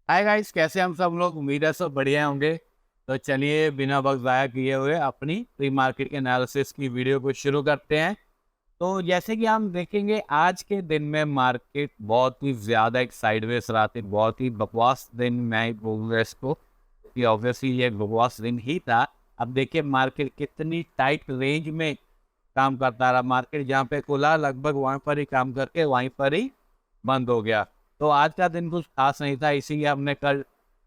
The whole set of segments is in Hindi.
हाय गाइस, कैसे हम सब लोग? उम्मीद है सब बढ़िया होंगे। तो चलिए बिना वक्त ज़ाया किए हुए अपनी प्री मार्केट के एनालिसिस की वीडियो को शुरू करते हैं। तो जैसे कि हम देखेंगे, आज के दिन में मार्केट बहुत ही ज़्यादा एक साइडवेज रहा था। बहुत ही बकवास दिन मैं बोलूँगा इसको, कि ऑब्वियसली ये एक बकवास दिन ही था। अब देखिए मार्केट कितनी टाइट रेंज में काम करता रहा। मार्केट जहाँ पे खुला लगभग वहाँ पर ही काम करके वहीं पर ही बंद हो गया। तो आज का दिन कुछ खास नहीं था, इसीलिए हमने कल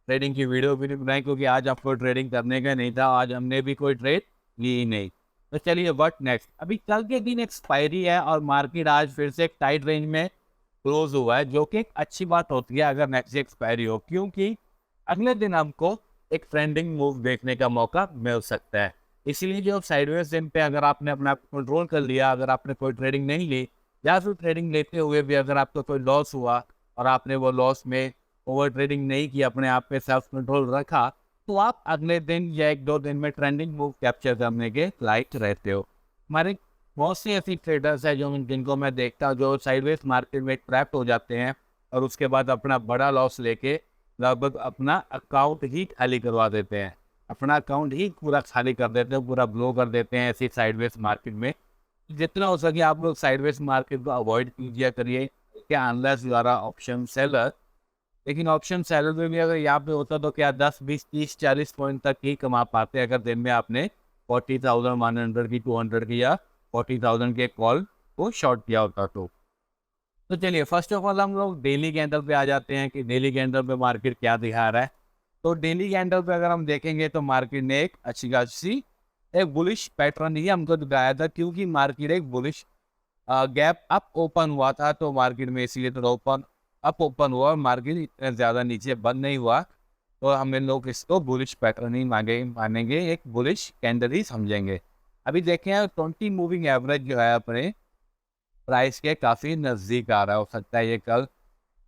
ट्रेडिंग की वीडियो भी नहीं बनाई, क्योंकि आज आपको ट्रेडिंग करने का नहीं था। आज हमने भी कोई ट्रेड ली ही नहीं। तो चलिए व्हाट नेक्स्ट। अभी कल के दिन एक्सपायरी है और मार्केट आज फिर से एक टाइट रेंज में क्लोज हुआ है, जो कि एक अच्छी बात होती है अगर नेक्स्ट एक्सपायरी हो, क्योंकि अगले दिन हमको एक ट्रेंडिंग मूव देखने का मौका मिल सकता है। इसीलिए जो साइडवेज दिन पे अगर आपने अपना कंट्रोल कर लिया, अगर आपने कोई ट्रेडिंग नहीं ली, या फिर ट्रेडिंग लेते हुए भी अगर आपको कोई लॉस हुआ और आपने वो लॉस में ओवर ट्रेडिंग नहीं की, अपने आप पे सेल्फ कंट्रोल रखा, तो आप अगले दिन या एक दो दिन में ट्रेंडिंग मूव कैप्चर करने के लायक रहते हो। हमारे बहुत से ऐसी ट्रेडर्स हैं जो जिनको मैं देखता हूँ, जो साइडवेज मार्केट में ट्रैप हो जाते हैं और उसके बाद अपना बड़ा लॉस लेके लगभग अपना अकाउंट ही खाली करवा देते हैं। अपना अकाउंट ही पूरा खाली कर देते हैं, पूरा ब्लो कर देते हैं ऐसी साइडवेज मार्केट में। जितना हो सके आप लोग साइडवेज मार्केट को अवॉइड कीजिए करिए, क्या unless you are option seller. लेकिन ऑप्शन सेलर में भी अगर यहाँ पे होता तो क्या 10 20 30 40 पॉइंट तक ही कमा पाते, अगर दिन में आपने 40,100 की 200 की या 40,000 के कॉल को शॉर्ट किया होता। तो चलिए फर्स्ट ऑफ ऑल हम लोग डेली कैंडल पे आ जाते हैं कि डेली कैंडल पे मार्केट क्या दिखा रहा है। तो डेली कैंडल पे अगर हम देखेंगे तो मार्केट ने एक अच्छी खासी एक बुलिश पैटर्न ही हमको दिखाया था, क्योंकि मार्केट एक बुलिश गैप अप ओपन हुआ था। तो मार्केट में इसीलिए तो ओपन अप ओपन हुआ, मार्केट इतना ज़्यादा नीचे बंद नहीं हुआ। तो हम लोग इसको बुलिश पैटर्न ही मानेंगे, एक बुलिश कैंडल ही समझेंगे। अभी देखें 20 मूविंग एवरेज जो है अपने प्राइस के काफ़ी नज़दीक आ रहा है। हो सकता है ये कल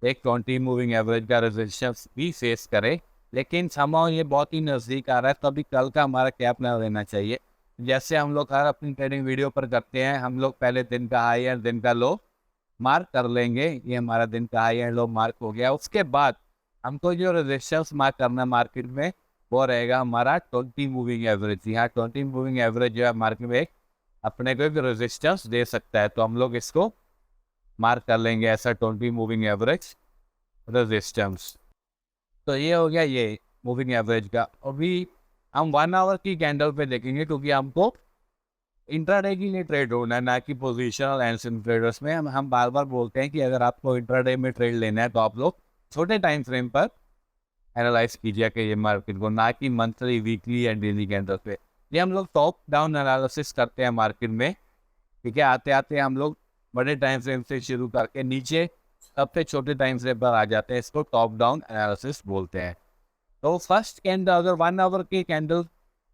एक 20 मूविंग एवरेज का रेजिस्टेंस भी फेस करे, लेकिन समहाउ ये बहुत ही नज़दीक आ रहा है। तो अभी कल का हमारा क्या प्लान रहना चाहिए? जैसे हम लोग हर अपनी ट्रेडिंग वीडियो पर करते हैं, हम लोग पहले दिन का हाई एंड दिन का लो मार्क कर लेंगे। ये हमारा दिन का हाई एंड लो मार्क हो गया। उसके बाद हमको जो रेजिस्टेंस मार्क करना है मार्केट में, वो रहेगा हमारा 20 मूविंग एवरेज। यहाँ 20 मूविंग एवरेज जो है मार्केट में एक अपने को एक रेजिस्टेंस दे सकता है। तो हम लोग इसको मार्क कर लेंगे ऐसा 20 मूविंग एवरेज रेजिस्टेंस। तो ये हो गया ये मूविंग एवरेज का। अभी हम 1 आवर की कैंडल पे देखेंगे, क्योंकि हमको इंट्राडे के लिए ट्रेड होना है, ना कि पोजिशनल एंड स्विंग ट्रेडर्स में। हम बार बार बोलते हैं कि अगर आपको इंट्राडे में ट्रेड लेना है तो आप लोग छोटे टाइम फ्रेम पर एनालाइज कीजिए कि ये मार्केट को, ना कि monthly weekly and daily candle पे। ये हम लोग टॉप डाउन एनालिसिस करते हैं मार्केट में। ठीक है, आते आते हम लोग बड़े टाइम फ्रेम से शुरू करके नीचे सबसे छोटे टाइम फ्रेम पर आ जाते हैं। इसको टॉप डाउन एनालिसिस बोलते हैं। तो फर्स्ट कैंडल अगर 1 आवर की कैंडल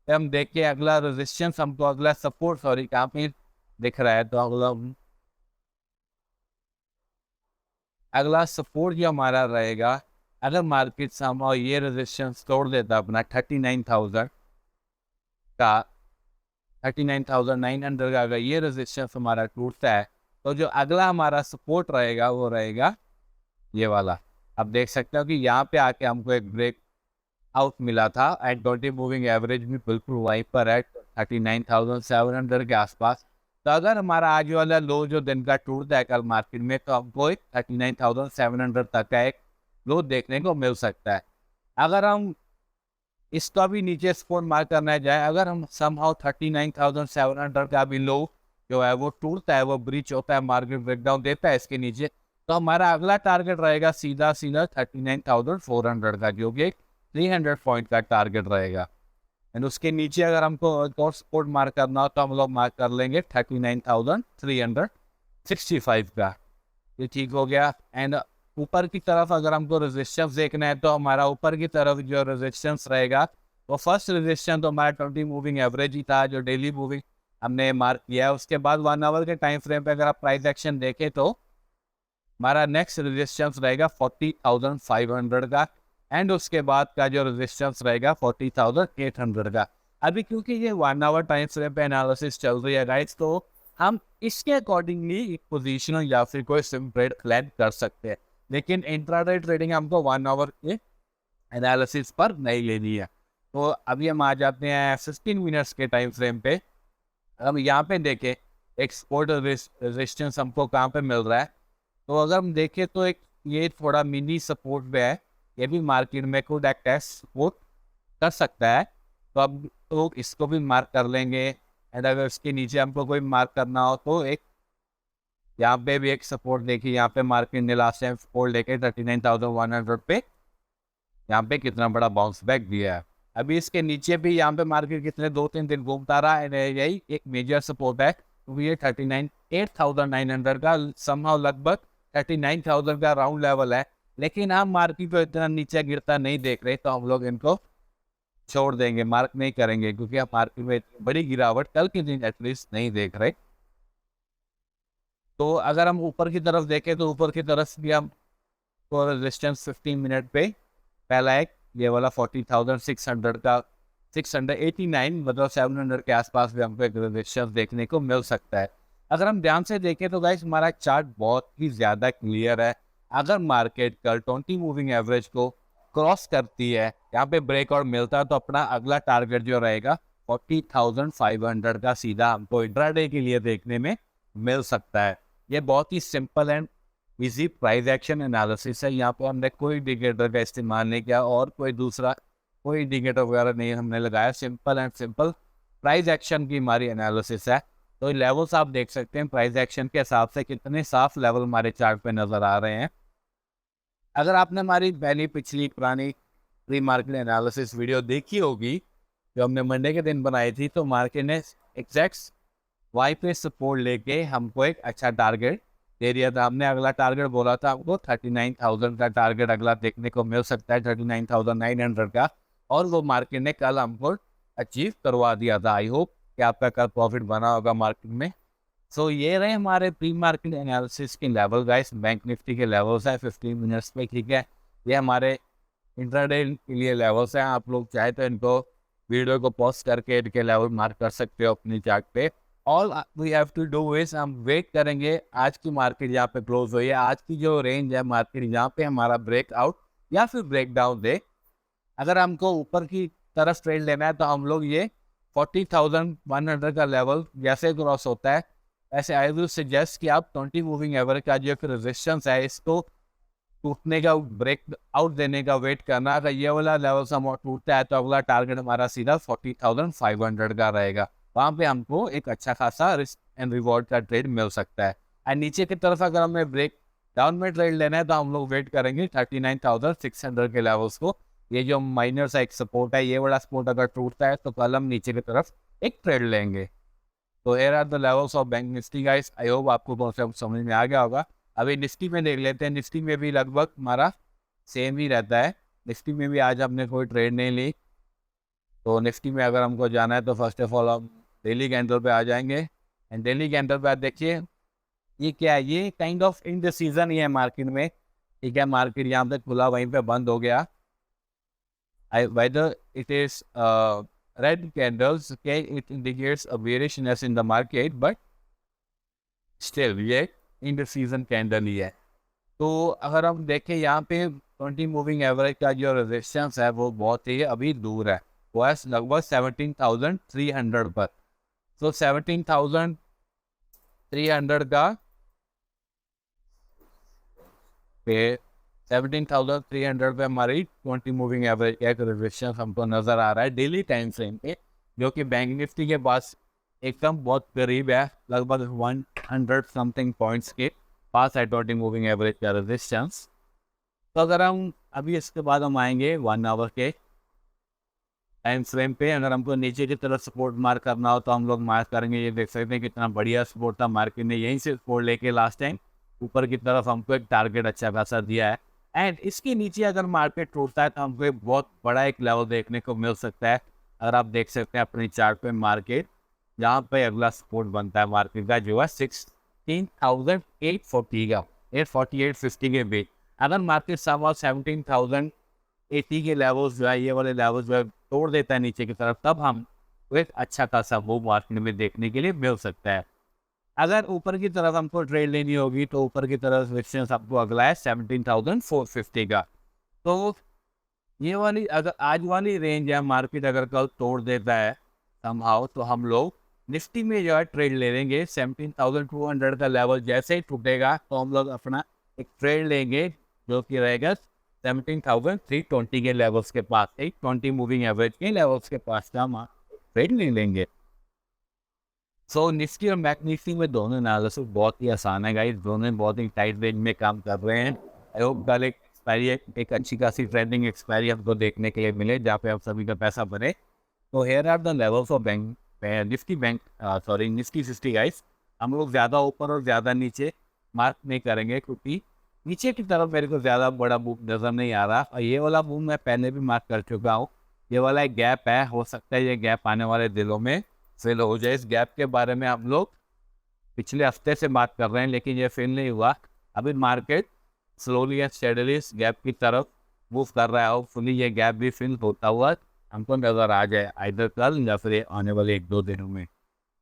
पे हम देख के अगला रेजिस्टेंस हमको, अगला सपोर्ट सॉरी कहाँ पे दिख रहा है, तो अगला सपोर्ट जो हमारा रहेगा, अगर मार्केट समहाउ ये रेजिस्टेंस तोड़ देता अपना 39,000 का, 39,900 का अगर ये रेजिस्टेंस हमारा टूटता है, तो जो अगला हमारा सपोर्ट रहेगा वो रहेगा ये वाला। अब देख सकते हो कि यहाँ पे आके हमको एक ब्रेक आउट मिला था एंड 20 मूविंग एवरेज भी बिल्कुल वहीं पर है 39,700 के आसपास। तो अगर हमारा आज वाला लो जो दिन का टूटता है कल मार्केट में, तो हमको एक 39,700 तक का एक लो देखने को मिल सकता है। अगर हम इसका भी नीचे सपोर्ट मार्क करना जाए, अगर हम समहाउ 39,700 का भी लो जो है वो टूटता है, वो ब्रीच होता है, मार्केट ब्रेकडाउन देता है इसके नीचे, तो हमारा अगला टारगेट रहेगा सीधा सीधा 39,400 का, जो कि 300 पॉइंट का टारगेट रहेगा। एंड उसके नीचे अगर हमको और सपोर्ट मार्क करना हो तो हम लोग मार्क कर लेंगे 39,365 का। ये ठीक हो गया। एंड ऊपर की तरफ अगर हमको रेजिस्टेंस देखना है, तो हमारा ऊपर की तरफ जो रेजिस्टेंस रहेगा, वो फर्स्ट रेजिस्टेंस तो हमारा 20 मूविंग एवरेज ही था, जो डेली मूविंग हमने मार्क किया है। उसके बाद 1 आवर के टाइम फ्रेम पे अगर आप प्राइस एक्शन देखें, तो हमारा नेक्स्ट रेजिस्टेंस रहेगा 40,500 का। एंड उसके बाद का जो रेजिस्टेंस रहेगा 40,800 का। अभी क्योंकि ये 1 आवर टाइम फ्रेम पे एनालिसिस चल रही है गाइस, तो हम इसके अकॉर्डिंगली एक पोजीशन या फिर कोई सिम ट्रेड प्लान कर सकते हैं। लेकिन इंट्राडे ट्रेडिंग हमको 1 आवर के एनालिसिस पर नहीं लेनी है। तो अभी हम आ जाते हैं 15 मिनट्स के टाइम फ्रेम पे। हम यहाँ पे देखें एक सपोर्ट रेजिस्टेंस हमको कहाँ पे मिल रहा है। तो अगर हम देखें तो एक ये थोड़ा मिनी सपोर्ट पे है, ये भी मार्केट में कोड एक्ट है, सपोर्ट कर सकता है। तो अब तो इसको भी मार्क कर लेंगे। एंड अगर इसके नीचे हमको कोई मार्क करना हो तो एक यहाँ पे भी एक सपोर्ट देखिए, यहाँ पे मार्केट ने लास्ट टाइम सपोर्ट लेके 39,100 पे यहाँ पे कितना बड़ा बाउंस बैक दिया है। अभी इसके नीचे भी यहाँ पे मार्केट कितने 2-3 दिन घूमता रहा है, यही एक मेजर सपोर्ट है। तो ये 8,900 का समहाउ लगभग 39,000 का राउंड लेवल है। लेकिन हम मार्केट को इतना नीचे गिरता नहीं देख रहे, तो हम लोग इनको छोड़ देंगे, मार्क नहीं करेंगे, क्योंकि हम मार्केट में इतनी बड़ी गिरावट कल के दिन एटलीस्ट नहीं देख रहे। तो अगर हम ऊपर की तरफ देखें तो ऊपर की तरफ भी हम तो रेजिस्टेंस 15 मिनट पे पहला एक ये वाला 40,600 का 689 मतलब 700 के आसपास भी हमको एक रेजिस्टेंस देखने को मिल सकता है। अगर हम ध्यान से देखें तो गाइस हमारा चार्ट बहुत ही ज़्यादा क्लियर है। अगर मार्केट कल 20 मूविंग एवरेज को क्रॉस करती है, यहाँ पे ब्रेकआउट मिलता है, तो अपना अगला टारगेट जो रहेगा 40,500 का सीधा हमको इंट्राडे के लिए देखने में मिल सकता है। ये बहुत ही simple and easy price action analysis है। यहाँ पर हमने कोई इंडिकेटर का इस्तेमाल नहीं किया और कोई दूसरा कोई इंडिकेटर वगैरह नहीं हमने लगाया। Simple and simple price action की हमारी एनालिसिस है। तो लेवल्स आप देख सकते हैं प्राइस एक्शन के हिसाब से कितने साफ लेवल हमारे चार्ट पे नज़र आ रहे हैं। अगर आपने हमारी पहली पिछली पुरानी प्री मार्केट एनालिसिस वीडियो देखी होगी जो हमने मंडे के दिन बनाई थी, तो मार्केट ने एग्जैक्ट वाई पे सपोर्ट लेके हमको एक अच्छा टारगेट दे दिया था। हमने अगला टारगेट बोला था हमको 39,000 का टारगेट अगला देखने को मिल सकता है, 39,900 का, और वो मार्केट ने कल हमको अचीव करवा दिया था। आई होप कि आपका कल प्रॉफिट बना होगा मार्केट में। सो ये रहे हमारे प्री मार्केट एनालिसिस के लेवल गाइस। बैंक निफ्टी के लेवल्स है 15 मिनट्स पे, ठीक है। ये हमारे इंट्राडे के लिए लेवल्स हैं। आप लोग चाहे तो इनको वीडियो को पॉज करके इनके लेवल मार्क कर सकते हो अपनी चार्ट पे। All we have to do is हम वेट करेंगे आज की मार्केट यहाँ पे क्लोज हुई है। आज की जो रेंज है मार्केट यहाँ पे हमारा ब्रेकआउट या फिर ब्रेकडाउन दे। अगर हमको ऊपर की तरफ ट्रेड लेना है तो हम लोग ये 40,100 का लेवल जैसे क्रॉस होता है ऐसे आई विल सजेस्ट कि आप 20 मूविंग एवरेज का जो रेजिस्टेंस है इसको टूटने का, ब्रेक आउट देने का वेट करना। अगर ये वाला लेवल से टूटता है तो अगला टारगेट हमारा सीधा 40,500 का रहेगा। वहाँ पे हमको एक अच्छा खासा रिस्क एंड रिवॉर्ड का ट्रेड मिल सकता है। एंड नीचे की तरफ अगर हमें ब्रेक डाउन में ट्रेड लेना है तो हम लोग वेट करेंगे 39,600 के लेवल्स को। ये जो माइनर सा एक सपोर्ट है, ये वाला सपोर्ट अगर टूटता है तो कल हम नीचे की तरफ एक ट्रेड लेंगे। तो here are the levels of Bank Nifty guys. I hope आपको बहुत समझ में आ गया होगा। अभी निफ्टी में देख लेते हैं। निफ्टी में भी लगभग हमारा सेम ही रहता है। निफ्टी में भी आज हमने कोई ट्रेड नहीं ली। तो निफ्टी में अगर हमको जाना है तो फर्स्ट ऑफ ऑल हम डेली कैंडल पे आ जाएंगे। एंड डेली कैंडल पे आप देखिए ये क्या है, ये kind of in the season ही है मार्केट में, ठीक है। मार्केट यहाँ पे खुला वहीं पे बंद हो गया। whether it is red candles, okay, it indicates a bearishness in the market, but still ये in the season candle ही है। तो अगर हम देखें यहाँ पे 20 मूविंग एवरेज का जो रेजिस्टेंस है वो बहुत ही अभी दूर है, वो है लगभग 17,300 पर। तो 17,300 का पे 17,300 पे हमारी 20 मूविंग एवरेज का एक रेजिस्टेंस हमको नज़र आ रहा है डेली टाइम फ्रेम पे, जो कि बैंक निफ्टी के पास एकदम बहुत करीब है, लगभग 100 समथिंग पॉइंट्स के पास है 20 मूविंग एवरेज का रेजिस्टेंस। तो अगर हम अभी इसके बाद हम आएंगे 1 आवर के टाइम फ्रेम पे, अगर हमको नीचे की तरफ सपोर्ट मार्क करना हो तो हम लोग मार्क करेंगे। ये देख सकते हैं कितना बढ़िया सपोर्ट था, मार्केट ने यहीं से सपोर्ट लेके लास्ट टाइम ऊपर की तरफ हमको एक टारगेट अच्छा खासा दिया है। एंड इसके नीचे अगर मार्केट टूटता है तो हमको एक बहुत बड़ा एक लेवल देखने को मिल सकता है। अगर आप देख सकते हैं अपनी चार्ट पे मार्केट जहाँ पे अगला सपोर्ट बनता है मार्केट का जो है 16,840 का 840-850 के बीच। अगर मार्केट समहाउ 17,080 के लेवल्स जो है, ये वाले लेवल्स जो है तोड़ देता है नीचे की तरफ, तब हम एक अच्छा खासा मूव मार्केट में देखने के लिए मिल सकता है। अगर ऊपर की तरफ हमको ट्रेड लेनी होगी तो ऊपर की तरफ रेजिस्टेंस आपको अगला है 17,450 का। तो ये वाली अगर आज वाली रेंज है, मार्केट अगर कल तोड़ देता है समहाउ, तो हम लोग निफ्टी में जो है ट्रेड ले लेंगे 17,200 का लेवल जैसे ही टूटेगा, तो हम लोग अपना एक ट्रेड लेंगे जो कि रहेगा 17,320 के लेवल्स के पास, एक 20 मूविंग एवरेज के लेवल्स के पास का हम ट्रेड ले लेंगे। सो निफ्टी और बैंक निफ्टी में दोनों एनालिसिस बहुत ही आसान है गाइस, दोनों बहुत ही टाइट रेंज में काम कर रहे हैं। आई होप कल एक एक्सपायरी, एक अच्छी खासी ट्रेंडिंग एक्सपायरी हमको देखने के लिए मिले जहाँ पे हम सभी का पैसा बने। तो here are the levels of Bank Nifty 60 guys. हम लोग ज़्यादा ऊपर और ज़्यादा नीचे मार्क नहीं करेंगे, क्योंकि नीचे की तरफ मेरे को ज़्यादा बड़ा मूव नज़र नहीं आ रहा, और ये वाला मूव मैं पहले भी मार्क कर चुका हूँ। ये वाला एक गैप है, हो सकता है ये गैप आने वाले दिनों में फिल हो जाए। इस गैप के बारे में हम लोग पिछले हफ्ते से बात कर रहे हैं, लेकिन ये फिल नहीं हुआ। अभी मार्केट स्लोली एंड स्टेडली इस गैप की तरफ मूव कर रहा है, होपफुली ये गैप भी फिल होता हुआ हमको नज़र आ जाए आइदर कल या फिर आने वाले 1-2 दिनों में।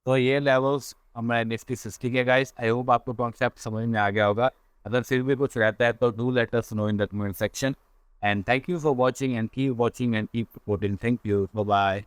तो ये लेवल्स हमारे निफ्टी 60 के गाइस। आई होप आपको कॉन्सेप्ट समझ में आ गया होगा। अगर फिर भी कुछ रहता है तो do let us know in the comment section, and thank you for watching and keep watching and keep supporting. Thank you, bye bye.